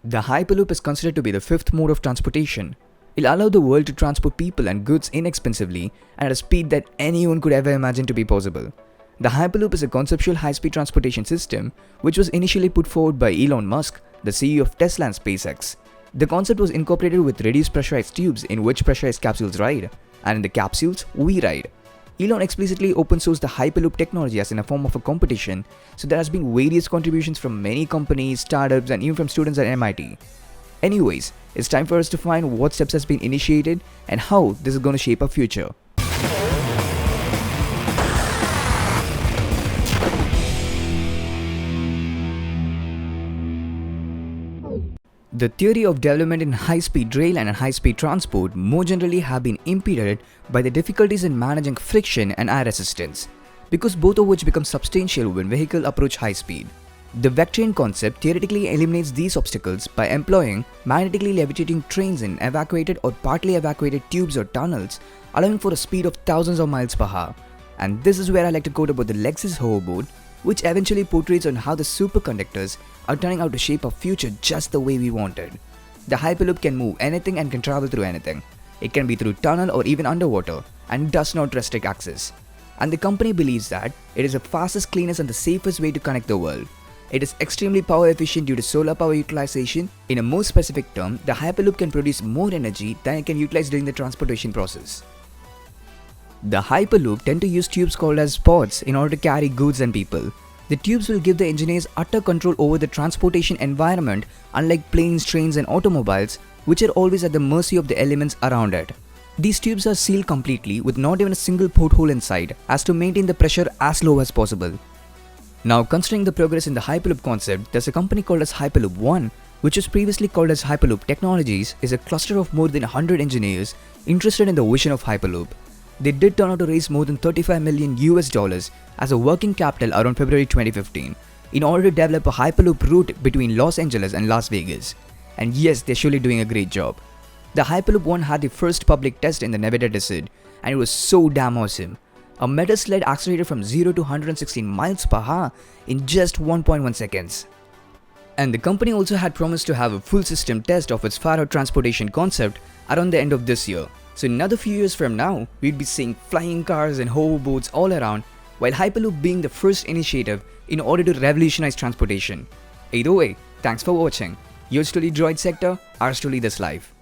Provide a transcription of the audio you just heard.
The Hyperloop is considered to be the fifth mode of transportation. It'll allow the world to transport people and goods inexpensively and at a speed that anyone could ever imagine to be possible. The Hyperloop is a conceptual high-speed transportation system which was initially put forward by Elon Musk, the CEO of Tesla and SpaceX. The concept was incorporated with reduced pressurized tubes in which pressurized capsules ride, and in the capsules, we ride. Elon explicitly open-sourced the Hyperloop technology as in a form of a competition, so there has been various contributions from many companies, startups and even from students at MIT. Anyways, it's time for us to find what steps has been initiated and how this is going to shape our future. The theory of development in high-speed rail and high-speed transport more generally have been impeded by the difficulties in managing friction and air resistance, because both of which become substantial when vehicles approach high speed. The vectorian concept theoretically eliminates these obstacles by employing magnetically levitating trains in evacuated or partly evacuated tubes or tunnels, allowing for a speed of thousands of miles per hour. And this is where I like to quote about the Lexus hoverboard, which eventually portrays on how the superconductors are turning out to shape our future just the way we wanted. The Hyperloop can move anything and can travel through anything. It can be through tunnel or even underwater and does not restrict access. And the company believes that it is the fastest, cleanest and the safest way to connect the world. It is extremely power efficient due to solar power utilization. In a more specific term, the Hyperloop can produce more energy than it can utilize during the transportation process. The Hyperloop tend to use tubes called as pods in order to carry goods and people. The tubes will give the engineers utter control over the transportation environment, unlike planes, trains and automobiles, which are always at the mercy of the elements around it. These tubes are sealed completely with not even a single porthole inside, as to maintain the pressure as low as possible. Now, considering the progress in the Hyperloop concept, there's a company called as Hyperloop One, which was previously called as Hyperloop Technologies, is a cluster of more than 100 engineers interested in the vision of Hyperloop. They did turn out to raise more than $35 million as a working capital around February 2015 in order to develop a Hyperloop route between Los Angeles and Las Vegas. And yes, they're surely doing a great job. The Hyperloop One had the first public test in the Nevada desert, and it was so damn awesome. A metal sled accelerated from 0 to 116 miles per hour in just 1.1 seconds. And the company also had promised to have a full system test of its far-out transportation concept around the end of this year. So in another few years from now, we'd be seeing flying cars and hoverboards all around, while Hyperloop being the first initiative in order to revolutionize transportation. Either way, thanks for watching. Yours truly Droid Sector, ours truly this life.